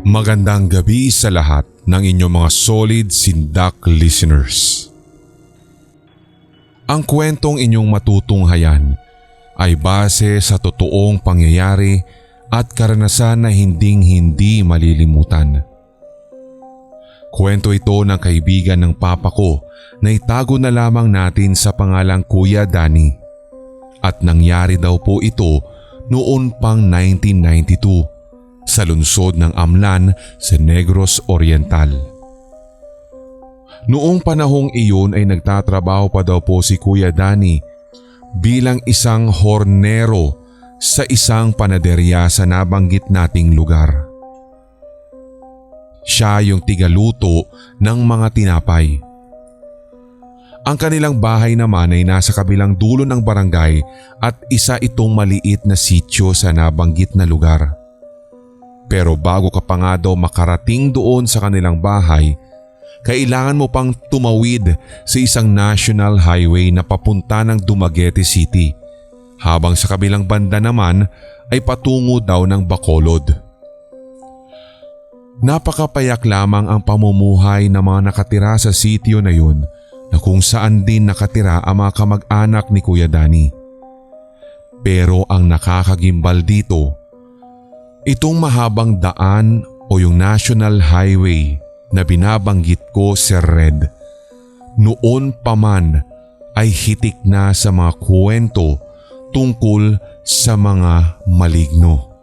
Magandang gabi sa lahat ng inyong mga solid Sindak listeners. Ang kwentong inyong matutunghayan ay base sa totoong pangyayari at karanasan na hinding-hindi malilimutan. Kwento ito ng kaibigan ng papa ko na itago na lamang natin sa pangalang Kuya Danny. At nangyari daw po ito noon pang 1992 sa lungsod ng Amlan sa Negros Oriental. Noong panahong iyon ay nagtatrabaho pa daw po si Kuya Danny bilang isang hornero sa isang panaderya sa nabanggit nating lugar. Siya yung tigaluto ng mga tinapay. Ang kanilang bahay naman ay nasa kabilang dulo ng barangay at isa itong maliit na sityo sa nabanggit na lugar. Pero bago ka pa nga daw makarating doon sa kanilang bahay, kailangan mo pang tumawid sa isang national highway na papunta ng Dumaguete City, habang sa kabilang banda naman ay patungo daw ng Bacolod. Napakapayak lamang ang pamumuhay ng mga nakatira sa sitio na yun, na kung saan din nakatira ang mga kamag-anak ni Kuya Danny. Pero ang nakakagimbal dito, itong mahabang daan o yung national highway na binabanggit ko, Sir Red, noon pa man ay hitik na sa mga kwento tungkol sa mga maligno.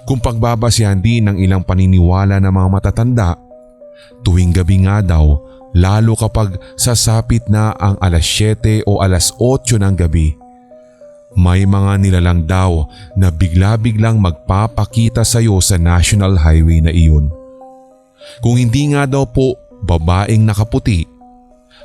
Kung pagbabasihan din ng ilang paniniwala ng mga matatanda, tuwing gabi nga daw, lalo kapag sasapit na ang alas 7 o alas 8 ng gabi, may mga nilalang daw na bigla-biglang magpapakita sa iyo sa national highway na iyon. Kung hindi nga daw po babaeng nakaputi,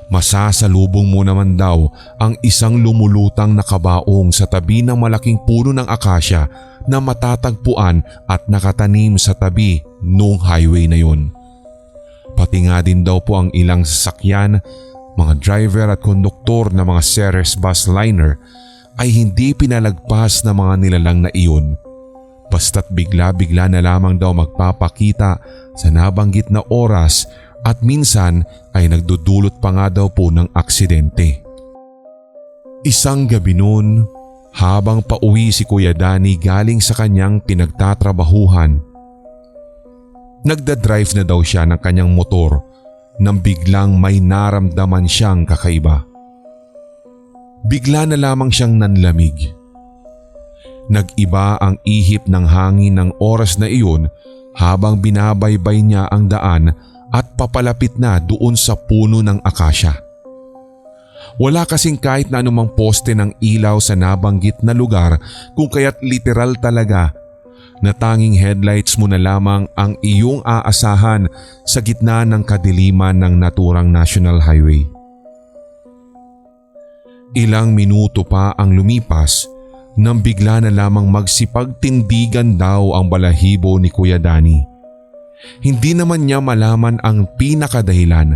masasalubong mo naman daw ang isang lumulutang na kabaong sa tabi ng malaking puno ng akasya na matatagpuan at nakatanim sa tabi nung highway na yun. Pati nga din daw po ang ilang sasakyan, mga driver at konduktor na mga Ceres bus liner ay hindi pinalagpas ng mga nilalang na iyon, basta't bigla-bigla na lamang daw magpapakita sa nabanggit na oras at minsan ay nagdudulot pa nga daw po ng aksidente. Isang gabi noon, habang pauwi si Kuya Danny galing sa kanyang pinagtatrabahuhan, nagdadrive na daw siya ng kanyang motor nang biglang may naramdaman siyang kakaiba. Bigla na lamang siyang nanlamig. Nag-iba ang ihip ng hangin ng oras na iyon habang binabaybay niya ang daan at papalapit na doon sa puno ng akasya. Wala kasing kahit na anumang poste ng ilaw sa nabanggit na lugar, kung kaya't literal talaga na tanging headlights mo na lamang ang iyong aasahan sa gitna ng kadiliman ng naturang national highway. Ilang minuto pa ang lumipas nang bigla na lamang magsipagtindigan daw ang balahibo ni Kuya Danny. Hindi naman niya malaman ang pinakadahilan,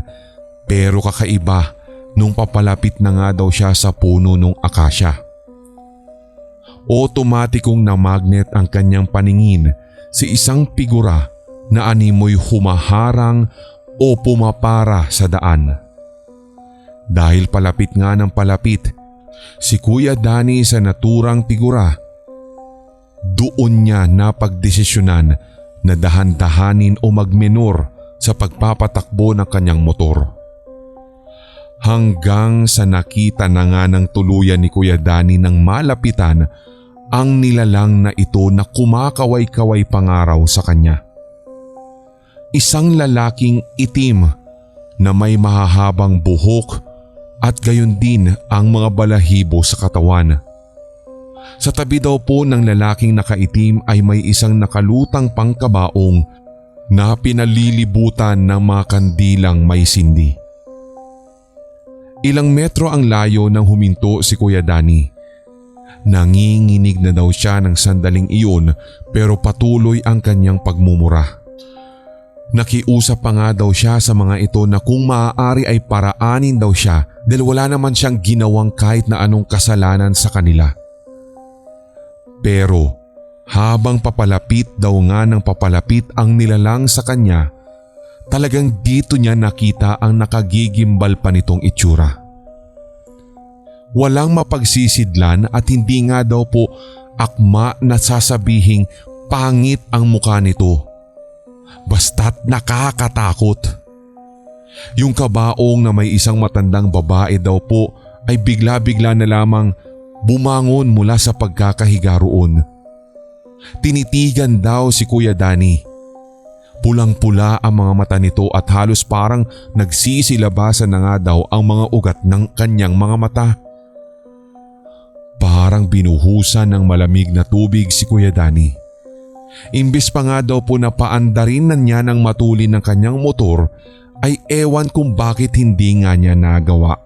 pero kakaiba nung papalapit na nga daw siya sa puno ng akasya. Otomatikong na-magnet ang kanyang paningin sa isang figura na animoy humaharang o pumapara sa daan. Dahil palapit nga ng palapit si Kuya Danny sa naturang figura, doon niya napagdesisyonan na dahan-dahanin o magmenor sa pagpapatakbo ng kanyang motor. Hanggang sa nakita na nga ng tuluyan ni Kuya Danny nang malapitan ang nilalang na ito na kumakaway-kaway pangaraw sa kanya. Isang lalaking itim na may mahahabang buhok at gayon din ang mga balahibo sa katawan. Sa tabi daw po ng lalaking nakaitim ay may isang nakalutang pangkabaong na pinalilibutan ng mga kandilang may sindi. Ilang metro ang layo nang huminto si Kuya Danny. Nanginginig na daw siya ng sandaling iyon pero patuloy ang kanyang pagmumura. Nakiusap pa nga daw siya sa mga ito na kung maaari ay paraanin daw siya dahil wala naman siyang ginawang kahit na anong kasalanan sa kanila. Pero habang papalapit daw nga ng papalapit ang nilalang sa kanya, talagang dito niya nakita ang nakagigimbal pa nitong itsura. Walang mapagsisidlan at hindi nga daw po akma na sasabihing pangit ang mukha nito. Basta't nakakatakot. Yung kabaong na may isang matandang babae daw po ay bigla-bigla na lamang bumangon mula sa pagkakahiga roon. Tinitigan daw si Kuya Danny. Pulang-pula ang mga mata nito at halos parang nagsisilabasan na nga daw ang mga ugat ng kanyang mga mata. Parang binuhusan ng malamig na tubig si Kuya Danny. Imbis pa nga daw po na paandarin na niya ng matulin ng kanyang motor ay ewan kung bakit hindi nga niya nagawa.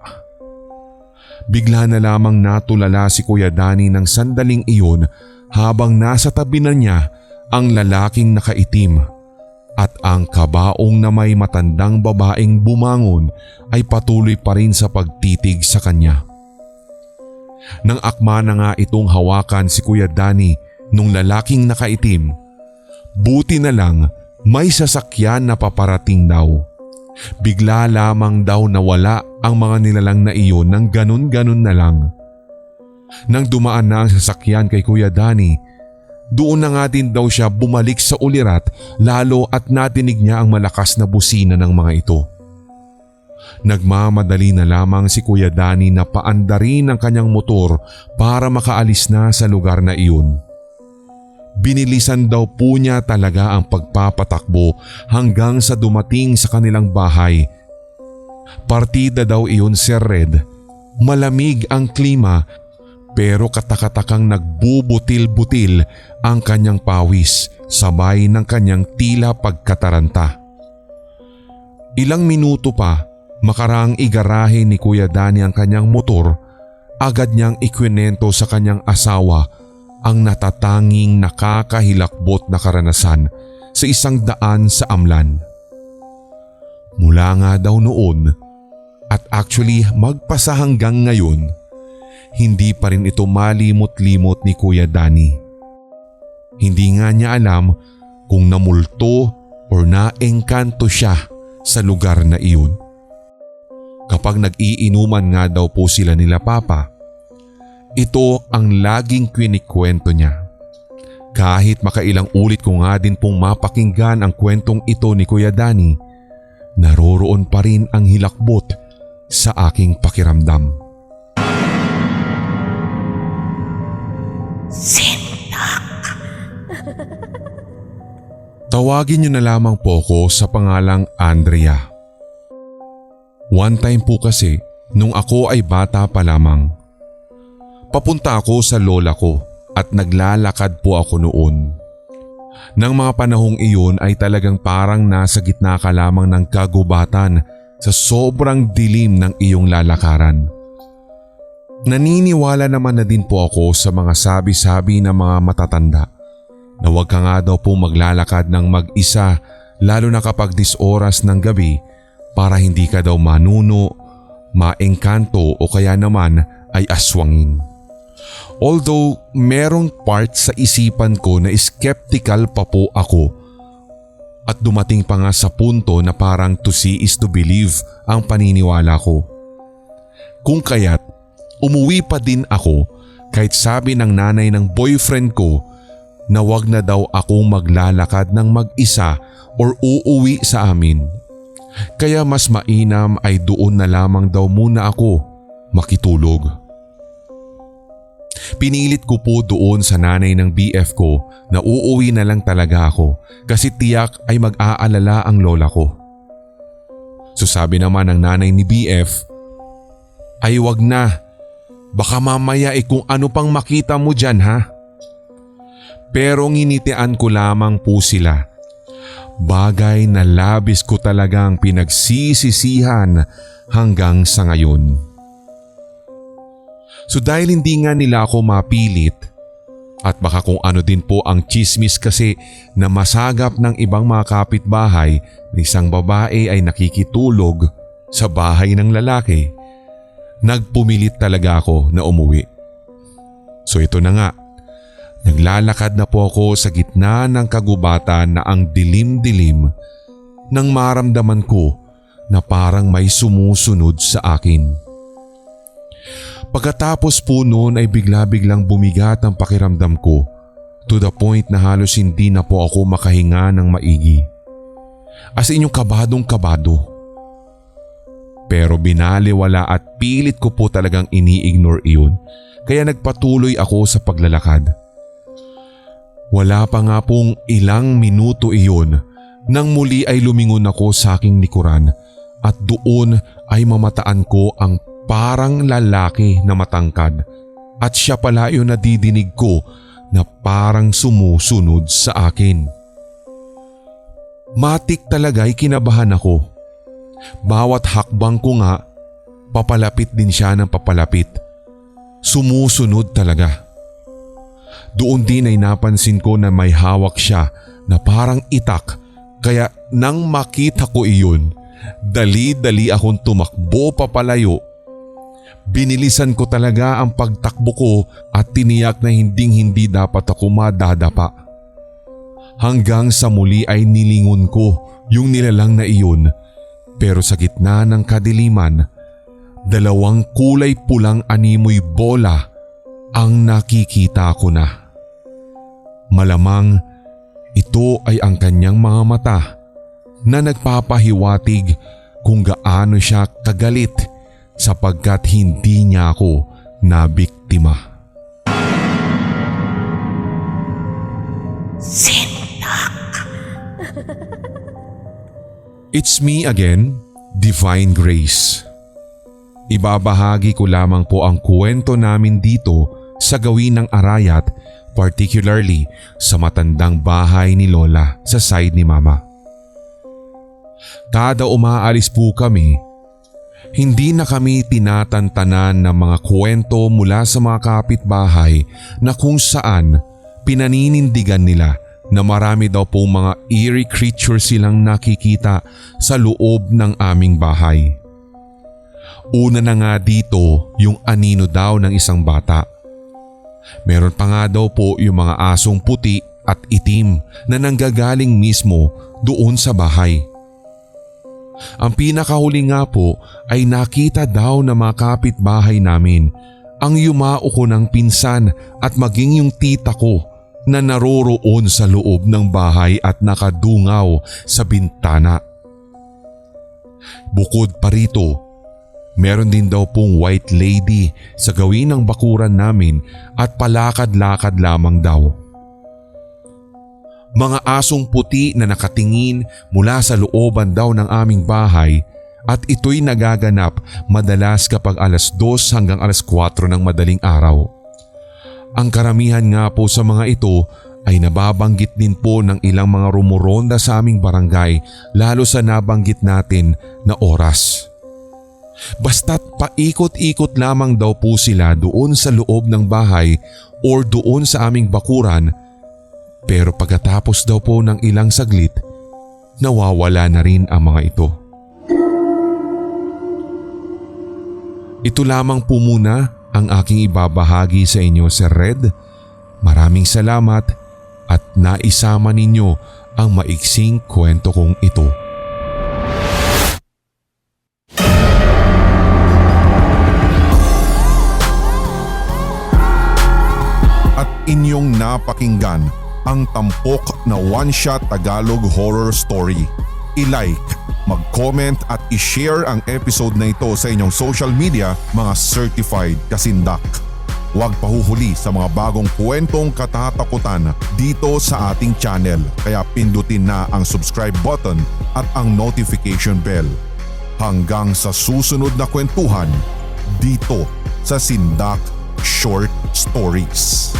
Bigla na lamang natulala si Kuya Danny ng sandaling iyon habang nasa tabi na niya ang lalaking nakaitim at ang kabaong na may matandang babaeng bumangon ay patuloy pa rin sa pagtitig sa kanya. Nang akma na nga itong hawakan si Kuya Danny nung lalaking nakaitim, buti na lang may sasakyan na paparating daw. Bigla lamang daw nawala ang mga nilalang na iyon ng ganun-ganun na lang. Nang dumaan na ang sasakyan kay Kuya Danny, doon na nga din daw siya bumalik sa ulirat lalo at natinig niya ang malakas na busina ng mga ito. Nagmamadali na lamang si Kuya Danny na paandarin ang kanyang motor para makaalis na sa lugar na iyon. Binilisan daw po niya talaga ang pagpapatakbo hanggang sa dumating sa kanilang bahay. Partida daw iyon, Sir Red. Malamig ang klima pero katakatakang nagbubutil-butil ang kanyang pawis sabay ng kanyang tila pagkataranta. Ilang minuto pa makaraang igarahe ni Kuya Danny ang kanyang motor, agad niyang ikwinento sa kanyang asawa ang natatanging nakakahilakbot na karanasan sa isang daan sa Amlan. Mula nga daw noon at actually magpasa hanggang ngayon, hindi pa rin ito malimot-limot ni Kuya Danny. Hindi nga niya alam kung namulto or naengkanto siya sa lugar na iyon. Kapag nag-iinuman nga daw po sila nila Papa, ito ang laging kwinikwento niya. Kahit makailang ulit ko nga din pong mapakinggan ang kwentong ito ni Kuya Danny, naroroon pa rin ang hilakbot sa aking pakiramdam. Sindak! Tawagin niyo na lamang po ko sa pangalang Andrea. One time po kasi nung ako ay bata pa lamang, papunta ako sa lola ko at naglalakad po ako noon. Nang mga panahong iyon ay talagang parang nasa gitna ka lamang ng kagubatan sa sobrang dilim ng iyong lalakaran. Naniniwala naman na din po ako sa mga sabi-sabi ng mga matatanda na huwag ka nga daw po maglalakad ng mag-isa lalo na kapag 10 oras ng gabi para hindi ka daw manuno, maengkanto o kaya naman ay aswangin. Although merong part sa isipan ko na skeptical pa po ako at dumating pa nga sa punto na parang to see is to believe ang paniniwala ko. Kung kaya't umuwi pa din ako kahit sabi ng nanay ng boyfriend ko na wag na daw akong maglalakad ng mag-isa or uuwi sa amin. Kaya mas mainam ay doon na lamang daw muna ako makitulog. Pinilit ko po doon sa nanay ng BF ko na uuwi na lang talaga ako kasi tiyak ay mag-aalala ang lola ko. So sabi naman ng nanay ni BF, ay wag na, baka mamaya kung ano pang makita mo dyan ha. Pero nginitian ko lamang po sila. Bagay na labis ko talagang pinagsisisihan hanggang sa ngayon. So dahil hindi nga nila ako mapilit, At baka kung ano din po ang chismis kasi na masagap ng ibang mga kapitbahay na isang babae ay nakikitulog sa bahay ng lalaki, nagpumilit talaga ako na umuwi. So ito na nga, naglalakad na po ako sa gitna ng kagubatan na ang dilim-dilim nang maramdaman ko na parang may sumusunod sa akin. Pagkatapos po noon ay bigla-biglang bumigat ang pakiramdam ko to the point na halos hindi na po ako makahinga ng maigi. As in yung kabadong-kabado. Pero binaliwala at pilit ko po talagang ini-ignore iyon kaya nagpatuloy ako sa paglalakad. Wala pa nga pong ilang minuto iyon nang muli ay lumingon ako sa aking likuran at doon ay mamataan ko ang parang lalaki na matangkad at siya pala yung nadidinig ko na parang sumusunod sa akin. Matik talaga ay kinabahan ako. Bawat hakbang ko nga, papalapit din siya ng papalapit. Sumusunod talaga. Doon din ay napansin ko na may hawak siya na parang itak kaya nang makita ko iyon, dali-dali akong tumakbo papalayo. Binilisan ko talaga ang pagtakbo ko at tiniyak na hinding-hindi dapat ako madadapa. Hanggang sa muli ay nilingon ko yung nilalang na iyon pero sa gitna ng kadiliman, dalawang kulay pulang animoy bola ang nakikita ko na. Malamang ito ay ang kanyang mga mata na nagpapahiwatig kung gaano siya kagalit sapagkat hindi niya ako nabiktima. Sindak! It's me again, Divine Grace. Ibabahagi ko lamang po ang kwento namin dito sa gawin ng Arayat, particularly sa matandang bahay ni Lola sa side ni Mama. Kada umaalis po kami, hindi na kami tinatantanan ng mga kwento mula sa mga kapitbahay na kung saan pinaninindigan nila na marami daw po mga eerie creatures silang nakikita sa loob ng aming bahay. Una na nga dito yung anino daw ng isang bata. Meron pa nga daw po yung mga asong puti at itim na nanggagaling mismo doon sa bahay. Ang pinakahuli nga po ay nakita daw ng mga kapitbahay namin ang yumao ko ng pinsan at maging yung tita ko na naroroon sa loob ng bahay at nakadungaw sa bintana. Bukod pa rito, meron din daw pong white lady sa gawin ng bakuran namin at palakad-lakad lamang daw. Mga asong puti na nakatingin mula sa looban daw ng aming bahay at ito'y nagaganap madalas kapag 2:00 hanggang 4:00 ng madaling araw. Ang karamihan nga po sa mga ito ay nababanggit din po ng ilang mga rumuronda sa aming barangay lalo sa nabanggit natin na oras. Basta't paikot-ikot lamang daw po sila doon sa loob ng bahay or doon sa aming bakuran. Pero pagkatapos daw po ng ilang saglit, nawawala na rin ang mga ito. Ito lamang po muna ang aking ibabahagi sa inyo, Sir Red. Maraming salamat at naisama ninyo ang maiksing kwento kong ito. At inyong napakinggan ang tampok na one-shot Tagalog horror story. I-like, mag-comment at i-share ang episode na ito sa inyong social media, mga certified kasindak. Huwag pahuhuli sa mga bagong kwentong katatakutan dito sa ating channel, kaya pindutin na ang subscribe button at ang notification bell. Hanggang sa susunod na kwentuhan dito sa Sindak Short Stories.